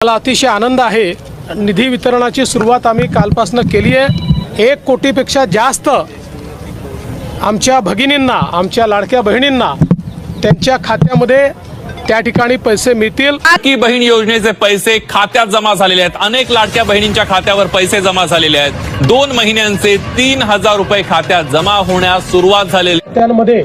मला अतिशय आनंद आहे। निधी वितरणाची सुरुवात आम्ही कालपासून केली आहे। 1 कोटीपेक्षा जास्त आमच्या भगिनींना, आमच्या लाडक्या बहिणींना त्यांच्या खात्यामध्ये त्या ठिकाणी पैसे मिळतील। लाडकी बहीण योजनेचे पैसे खात्यात जमा झालेले आहेत। अनेक लाडक्या बहिणींच्या खात्यावर पैसे जमा झालेले आहेत। 2 महिन्यांचे 3000 रुपये खात्यात जमा होण्यास सुरुवात झालेली। त्यामध्ये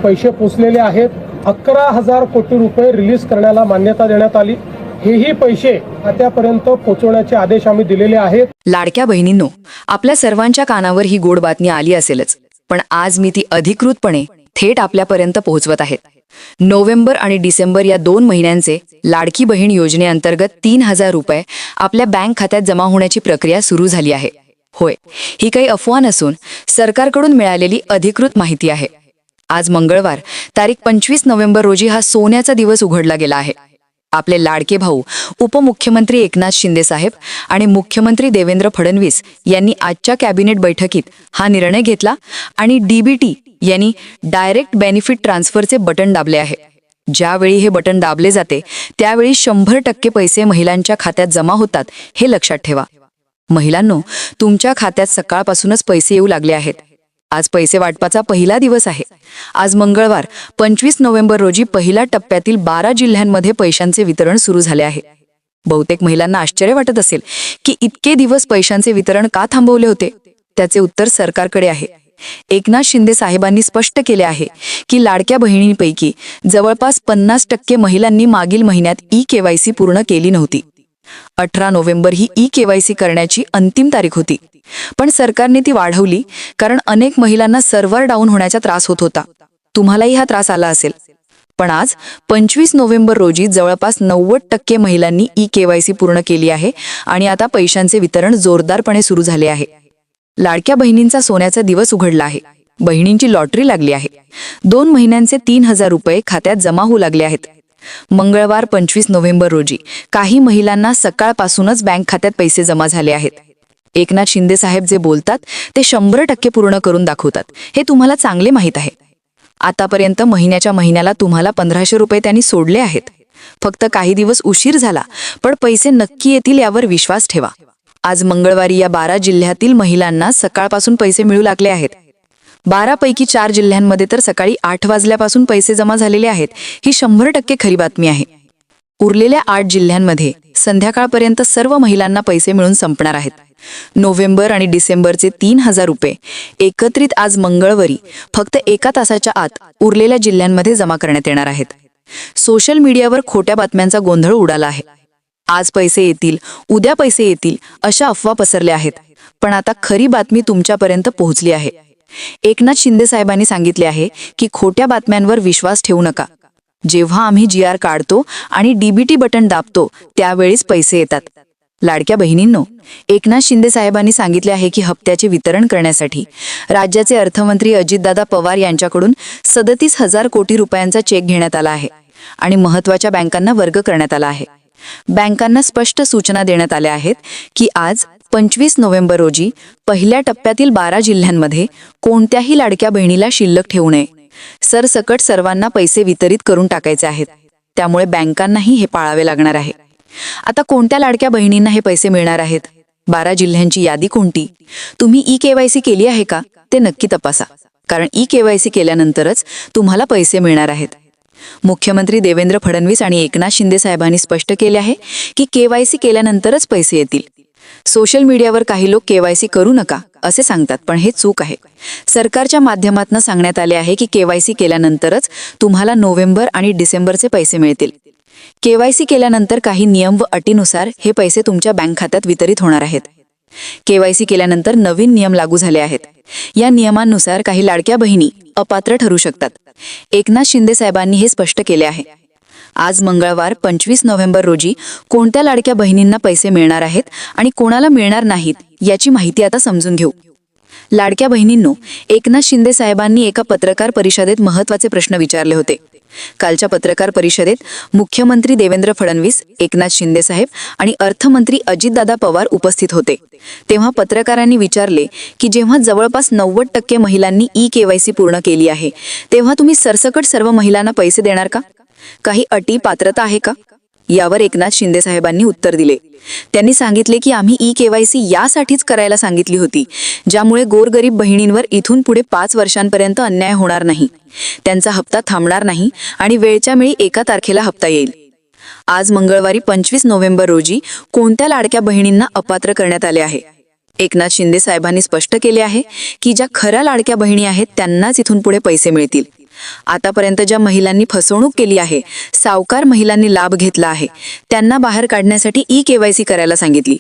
पैसे पोचलेले आहेत। 11,000 कोटी रुपये रिलीज करण्याला मान्यता देण्यात आली। हेही पैसे खात्यापर्यंत पोहोचवण्याचे आदेश आम्ही दिलेले आहेत। लाडक्या बहिणींनो, आपल्या सर्वांच्या कानावर ही गोड बातमी आली असेलच, पण आज मी ती अधिकृतपणे थेट आपल्यापर्यंत पोहोचवत आहे। नोव्हेंबर आणि डिसेंबर या 2 महिन्यांचे लाडकी बहीण योजनेअंतर्गत 3000 रुपये आपल्या बँक खात्यात जमा होण्याची प्रक्रिया सुरू झाली आहे। होय, ही काही अफवा नसून सरकारकडून मिळालेली अधिकृत माहिती आहे। आज मंगळवार तारीख 25 नोव्हेंबर रोजी हा सोन्याचा दिवस उघडला गेला आहे। आपले लाडके भाऊ उपमुख्यमंत्री एकनाथ शिंदे साहेब आणि मुख्यमंत्री देवेंद्र फडणवीस यांनी आजच्या कॅबिनेट बैठकीत हा निर्णय घेतला आणि डीबीटी यांनी डायरेक्ट बेनिफिट ट्रान्सफरचे बटन दाबले आहे। ज्यावेळी हे बटन दाबले जाते त्यावेळी 100% पैसे महिलांच्या खात्यात जमा होतात, हे लक्षात ठेवा। महिलांनो, तुमच्या खात्यात सकाळपासूनच पैसे येऊ लागले आहेत। आज पैसे वाटपाचा पहिला दिवस आहे। आज मंगळवार 25 नोव्हेंबर रोजी पहिल्या टप्प्यातील 12 जिल्ह्यांमध्ये पैशांचे वितरण सुरू झाले आहे। बहुतेक महिलांना आश्चर्य वाटत असेल की इतके दिवस पैशांचे वितरण का थांबवले होते। त्याचे उत्तर सरकारकडे आहे। एकनाथ शिंदे साहेबांनी स्पष्ट केले आहे की लाडक्या बहिणींपैकी जवळपास 50% महिलांनी मागील महिन्यात ई-केवायसी पूर्ण केली नव्हती। 18 नोव्हेंबर ही ई-केवायसी करण्याची अंतिम तारीख होती, पण सरकारने ती वाढवली कारण अनेक महिलांना सर्व्हर डाऊन होण्याचा त्रास होत होता। तुम्हालाही हा त्रास आला असेल। पण आज 25 नोव्हेंबर रोजी जवळपास 90% महिलांनी ई-केवायसी पूर्ण केली आहे आणि आता पैशांचे वितरण जोरदारपणे सुरू झाले आहे। लाडक्या बहिणींचा सोन्याचा दिवस उघडला आहे। बहिणींची लॉटरी लागली आहे। 2 महिन्यांचे 3000 रुपये खात्यात जमा होऊ लागले आहेत। मंगळवार 25 नोव्हेंबर रोजी काही महिलांना सकाळपासूनच बँक खात्यात पैसे जमा झाले आहेत। एकनाथ शिंदे साहेब जे बोलतात ते 100% पूर्ण करून दाखवतात, हे तुम्हाला चांगले माहीत आहे। आतापर्यंत महिन्याला तुम्हाला 1500 रुपये त्यांनी सोडले आहेत। फक्त काही दिवस उशीर झाला, पण पैसे नक्की येतील यावर विश्वास ठेवा। आज मंगळवारी या 12 जिल्ह्यातील महिलांना सकाळपासून पैसे मिळू लागले आहेत। 12 पैकी 4 जिल्ह्यांमध्ये तर सकाळी 8 वाजल्यापासून पैसे जमा झालेले आहेत। ही 100% खरी बातमी आहे। उरलेल्या 8 जिल्ह्यांमध्ये संध्याकाळपर्यंत सर्व महिलांना पैसे मिळून संपणार आहेत। नोव्हेंबर आणि डिसेंबरचे 3000 रुपये एकत्रित आज मंगळवारी फक्त 1 तासाच्या आत उरलेल्या जिल्ह्यांमध्ये जमा करण्यात येणार आहेत। सोशल मीडियावर खोट्या बातम्यांचा गोंधळ उडाला आहे। आज पैसे येतील, उद्या पैसे येतील अशा अफवा पसरल्या आहेत, पण आता खरी बातमी तुमच्यापर्यंत पोहोचली आहे। एकनाथ शिंदे साहेबांनी सांगितले आहे की खोट्या बातम्यांवर विश्वास ठेवू नका। जेव्हा आम्ही GR काढतो आणि डीबीटी बटन दाबतो त्यावेळीच पैसे येतात। लाडक्या बहिणींनो, एकनाथ शिंदे साहेबांनी सांगितले आहे की हप्त्याचे वितरण करण्यासाठी राज्याचे अर्थमंत्री अजितदादा पवार यांच्याकडून 37,000 कोटी रुपयांचा चेक घेण्यात आला आहे आणि महत्त्वाच्या बँकांना वर्ग करण्यात आला आहे। बँकांना स्पष्ट सूचना देण्यात आल्या आहेत की आज 25 नोव्हेंबर रोजी पहिल्या टप्प्यातील 12 जिल्ह्यांमध्ये कोणत्याही लाडक्या बहिणीला शिल्लक ठेवू नये। सरसकट सर्वांना पैसे वितरित करून टाकायचे आहेत। त्यामुळे बँकांनाही हे पाळावे लागणार आहे। आता कोणत्या लाडक्या बहिणींना हे पैसे मिळणार आहेत? 12 जिल्ह्यांची यादी कोणती? तुम्ही ई-केवायसी केली आहे का ते नक्की तपासा, कारण ई-केवायसी केल्यानंतरच तुम्हाला पैसे मिळणार आहेत। मुख्यमंत्री देवेंद्र फडणवीस आणि एकनाथ शिंदे साहेबांनी स्पष्ट केले आहे की केवायसी केल्यानंतरच पैसे येतील। सोशल मीडियावर काही लोक केवायसी करू नका असे सांगतात, पण हे चूक आहे। सरकारच्या माध्यमातून सांगण्यात आले आहे की केवायसी केल्यानंतरच तुम्हाला नोव्हेंबर आणि डिसेंबरचे पैसे मिळतील। केवायसी केल्यानंतर काही नियम व अटीनुसार हे पैसे तुमच्या बँक खात्यात वितरित होणार आहेत। केवायसी केल्यानंतर नवीन नियम लागू झाले आहेत। या नियमांनुसार काही लाडक्या बहिणी अपात्र ठरू शकतात। एकनाथ शिंदे साहेबांनी हे स्पष्ट केले आहे। आज मंगळवार 25 नोव्हेंबर रोजी कोणत्या लाडक्या बहिणींना पैसे मिळणार आहेत आणि कोणाला मिळणार नाहीत याची माहिती आता समजून घेऊ। लाडक्या बहिणींनो, एकनाथ शिंदे साहेबांनी एका पत्रकार परिषदेत महत्त्वाचे प्रश्न विचारले होते। कालच्या पत्रकार परिषदेत मुख्यमंत्री देवेंद्र फडणवीस, एकनाथ शिंदे साहेब आणि अर्थमंत्री अजितदादा पवार उपस्थित होते। तेव्हा पत्रकारांनी विचारले की जेव्हा जवळपास 90% महिलांनी ई-केवायसी पूर्ण केली आहे, तेव्हा तुम्ही सरसकट सर्व महिलांना पैसे देणार का? काही अटी पात्रता आहे का? यावर एकनाथ शिंदे साहेबांनी उत्तर दिले. त्यांनी सांगितले की आम्ही ई-केवायसी यासाठीच करायला सांगितली होती, ज्यामुळे गोरगरीब बहिणींवर इथून पुढे 5 वर्षांपर्यंत अन्याय होणार नाही, त्यांचा हप्ता थांबणार नाही आणि वेळच्या वेळी 1 तारखेला हप्ता येईल. आज मंगळवारी 25 नोव्हेंबर रोजी कोणत्या लाडक्या बहिणींना अपात्र करण्यात आले आहे? एकनाथ शिंदे साहेबांनी स्पष्ट केले आहे की ज्या खऱ्या लाडक्या बहिणी आहेत त्यांनाच इथून पुढे पैसे मिळतील. आतापर्यंत ज्या महिलांनी फसवणूक केली आहे, सावकार महिलांनी लाभ घेतला आहे, त्यांना बाहेर काढण्यासाठी ई-केवायसी करायला सांगितली.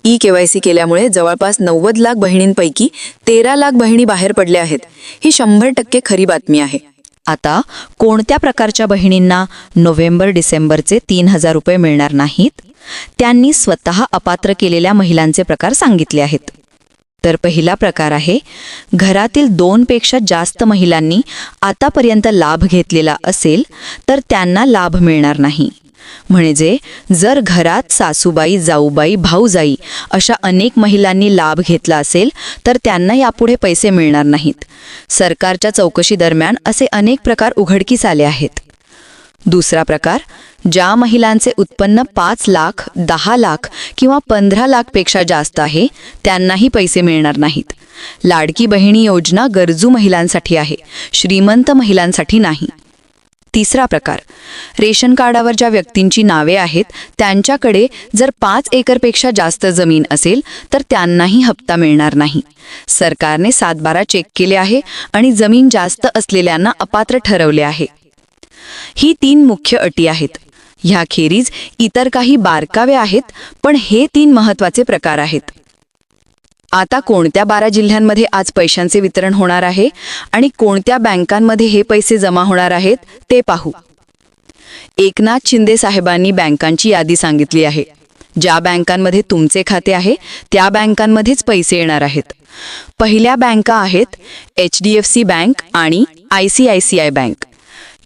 ई-केवायसी केल्यामुळे जवळपास 90 लाख बहिणींपैकी 13 लाख बहिणी बाहेर पडल्या आहेत. ही 100% खरी बातमी आहे. आता कोणत्या प्रकारच्या बहिणींना नोव्हेंबर-डिसेंबरचे 3,000 रुपये मिळणार नाहीत? त्यांनी स्वतः अपात्र केलेल्या महिलांचे प्रकार सांगितले आहेत. तर पहिला प्रकार आहे, घरातील 2 पेक्षा जास्त महिलांनी आतापर्यंत लाभ घेतलेला असेल तर त्यांना लाभ मिळणार नाही. म्हणजे जर घरात सासूबाई, जाऊबाई, भाऊजाई अशा अनेक महिलांनी लाभ घेतला असेल तर त्यांना यापुढे पैसे मिळणार नाहीत. सरकारच्या चौकशी दरम्यान असे अनेक प्रकार उघडकीस आले आहेत. दुसरा प्रकार, ज्या महिलांचे उत्पन्न 5 लाख, 10 लाख किंवा 15 लाख पेक्षा जास्त आहे त्यांनाही पैसे मिळणार नाहीत. लाडकी बहिणी योजना गरजू महिलांसाठी आहे, श्रीमंत महिलांसाठी नाही. तिसरा प्रकार, रेशन कार्डावर ज्या व्यक्तींची नावे आहेत त्यांच्याकडे जर 5 एकरपेक्षा जास्त जमीन असेल तर त्यांनाही हप्ता मिळणार नाही. सरकारने 7/12 चेक केले आहे आणि जमीन जास्त असलेल्यांना अपात्र ठरवले आहे. ही 3 मुख्य अटी आहेत. ह्याखेरीज इतर काही बारकावे आहेत, पण हे 3 महत्त्वाचे प्रकार आहेत. आता कोणत्या 12 जिल्ह्यांमध्ये आज पैशांचे वितरण होणार आहे आणि कोणत्या बँकांमध्ये हे पैसे जमा होणार आहेत ते पाहू. एकनाथ शिंदे साहेबांनी बँकांची यादी सांगितली आहे. ज्या बँकांमध्ये तुमचे खाते आहे त्या बँकांमध्येच पैसे येणार आहेत. पहिल्या बँका आहेत HDFC बँक आणि ICICI बँक.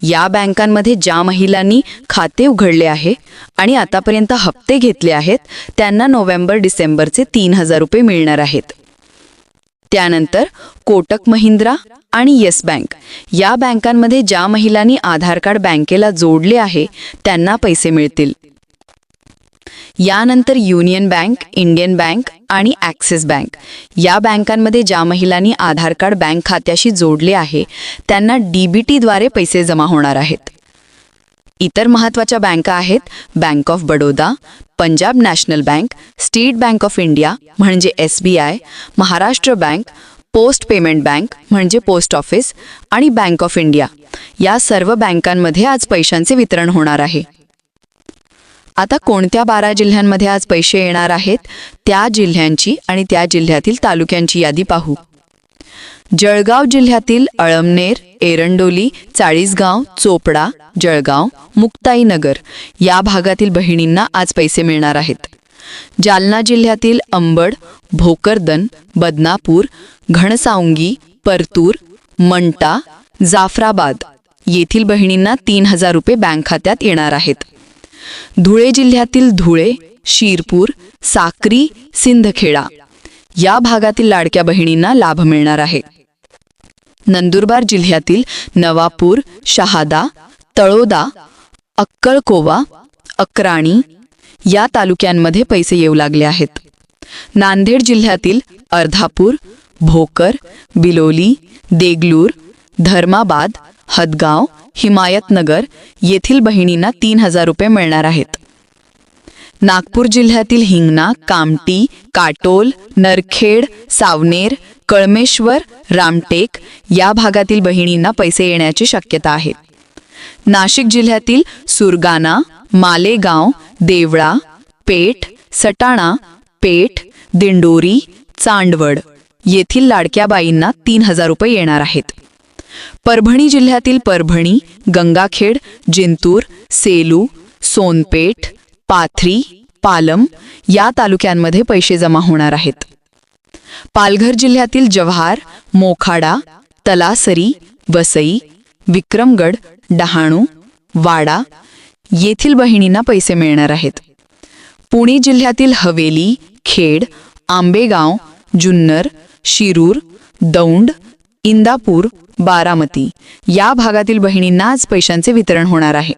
या बँकांमध्ये ज्या महिलांनी खाते उघडले आहे आणि आतापर्यंत हप्ते घेतले आहेत त्यांना नोव्हेंबर-डिसेंबरचे 3,000 रुपये मिळणार आहेत. त्यानंतर कोटक महिंद्रा आणि येस बँक या बँकांमध्ये ज्या महिलांनी आधार कार्ड बँकेला जोडले आहे त्यांना पैसे मिळतील. यानंतर युनियन बँक, इंडियन बँक आणि ॲक्सिस बँक या बँकांमध्ये ज्या महिलांनी आधार कार्ड बँक खात्याशी जोडले आहे त्यांना DBTद्वारे पैसे जमा होणार आहेत. इतर महत्त्वाच्या बँका आहेत bank of Baroda, Punjab national bank, state bank of India म्हणजे SBI, Maharashtra bank, post payment bank म्हणजे पोस्ट ऑफिस आणि बँक ऑफ इंडिया. या सर्व बँकांमध्ये आज पैशांचे वितरण होणार आहे. आता कोणत्या 12 जिल्ह्यांमध्ये आज पैसे येणार आहेत त्या जिल्ह्यांची आणि त्या जिल्ह्यातील तालुक्यांची यादी पाहू. जळगाव जिल्ह्यातील अळमनेर, एरंडोली, चाळीसगाव, चोपडा, जळगाव, मुक्ताईनगर या भागातील बहिणींना आज पैसे मिळणार आहेत. जालना जिल्ह्यातील अंबड, भोकरदन, बदनापूर, घणसावंगी, परतूर, मंटा, जाफराबाद येथील बहिणींना 3,000 रुपये बँक खात्यात येणार आहेत. धुळे जिल्ह्यातील धुळे, शिरपूर, साक्री, सिंदखेडा या भागातील लाडक्या बहिणींना लाभ मिळणार आहे. नंदुरबार जिल्ह्यातील नवापूर, शहादा, तळोदा, अक्कलकोवा, अक्राणी या तालुक्यांमध्ये पैसे येऊ लागले आहेत. नांदेड जिल्ह्यातील अर्धापूर, भोकर, बिलोली, देगलूर, धर्माबाद, हदगाव, हिमायतनगर येथील बहिणींना 3,000 रुपये मिळणार आहेत. नागपूर जिल्ह्यातील हिंगणा, कामठी, काटोल, नरखेड, सावनेर, कळमेश्वर, रामटेक या भागातील बहिणींना पैसे येण्याची शक्यता आहे. नाशिक जिल्ह्यातील सुरगाणा, मालेगाव, देवळा, पेठ, सटाणा, पेठ, दिंडोरी, चांदवड येथील लाडक्या बाईंना 3,000 रुपये येणार आहेत. परभणी जिल्ह्यातील परभणी, गंगाखेड, जिंतूर, सेलू, सोनपेठ, पाथरी, पालम या तालुक्यांमध्ये पैसे जमा होणार आहेत. पालघर जिल्ह्यातील जव्हार, मोखाडा, तलासरी, वसई, विक्रमगड, डहाणू, वाडा येथील बहिणींना पैसे मिळणार आहेत. पुणे जिल्ह्यातील हवेली, खेड, आंबेगाव, जुन्नर, शिरूर, दौंड, इंदापूर, बारामती या भागातील बहिणींना आज पैशांचे वितरण होणार आहे.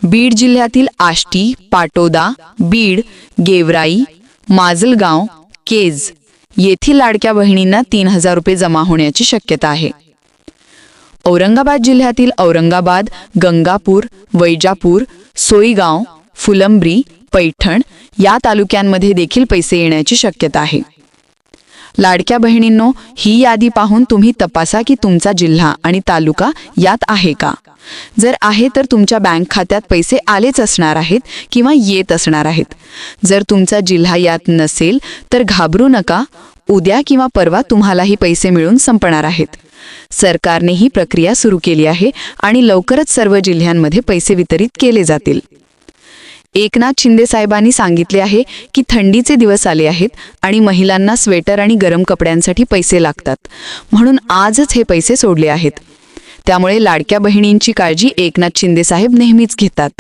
बीड जिल्ह्यातील आष्टी, पाटोदा, बीड, गेवराई, माजलगाव, केज येथील लाडक्या बहिणींना 3,000 रुपये जमा होण्याची शक्यता आहे. औरंगाबाद जिल्ह्यातील औरंगाबाद, गंगापूर, वैजापूर, सोईगाव, फुलंब्री, पैठण या तालुक्यांमध्ये देखील पैसे येण्याची शक्यता आहे. लाडक्या बहिणींनो, ही यादी पाहून तुम्ही तपासा की तुमचा जिल्हा आणि तालुका यात आहे का. जर आहे तर तुमच्या बँक खात्यात पैसे आलेच असणार आहेत किंवा येत असणार आहेत. जर तुमचा जिल्हा यात नसेल तर घाबरू नका, उद्या किंवा परवा तुम्हालाही पैसे मिळून संपणार आहेत. सरकारने ही प्रक्रिया सुरू केली आहे आणि लवकरच सर्व जिल्ह्यांमध्ये पैसे वितरित केले जातील. एकनाथ शिंदे साहेबांनी सांगितले आहे की थंडीचे दिवस आले आहेत आणि महिलांना स्वेटर आणि गरम कपड्यांसाठी पैसे लागतात, म्हणून आजच हे पैसे सोडले आहेत. त्यामुळे लाडक्या बहिणींची काळजी एकनाथ शिंदे साहेब नेहमीच घेतात.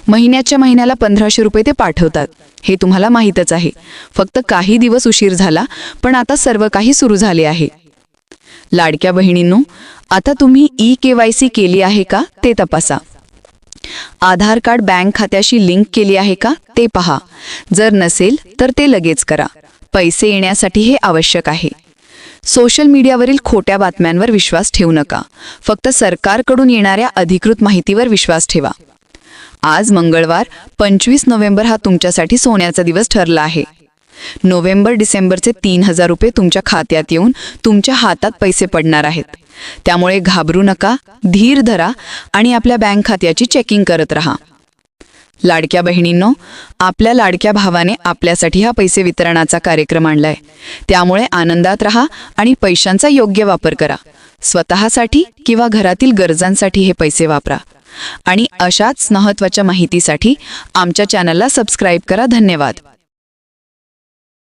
महिन्याच्या महिन्याला 1,500 रुपये ते पाठवतात, हे तुम्हाला माहीतच आहे. फक्त काही दिवस उशीर झाला, पण आता सर्व काही सुरू झाले आहे. लाडक्या बहिणींनो, आता तुम्ही e-KYC केली आहे का ते तपासा. आधार कार्ड बँक खात्याशी लिंक केली आहे का ते पहा. जर नसेल तर ते लगेच करा. पैसे येण्यासाठी हे आवश्यक आहे. सोशल मीडियावरील खोट्या बातम्यांवर विश्वास ठेवू नका. फक्त सरकारकडून येणाऱ्या अधिकृत माहितीवर विश्वास ठेवा. आज मंगळवार 25 नोव्हेंबर हा तुमच्यासाठी सोन्याचा दिवस ठरला आहे. नोव्हेंबर-डिसेंबरचे 3,000 रुपये तुमच्या खात्यात येऊन तुमच्या हातात पैसे पडणार आहेत. त्यामुळे घाबरू नका, धीर धरा आणि आपल्या बँक खात्याची चेकिंग करत राहा. लाडक्या बहिणींनो, आपल्या लाडक्या भावाने आपल्यासाठी हा पैसे वितरणाचा कार्यक्रम आणलाय. त्यामुळे आनंदात राहा आणि पैशांचा योग्य वापर करा. स्वतःसाठी किंवा घरातील गरजांसाठी हे पैसे वापरा. आणि अशाच महत्त्वाच्या माहितीसाठी आमच्या चॅनलला सबस्क्राईब करा. धन्यवाद.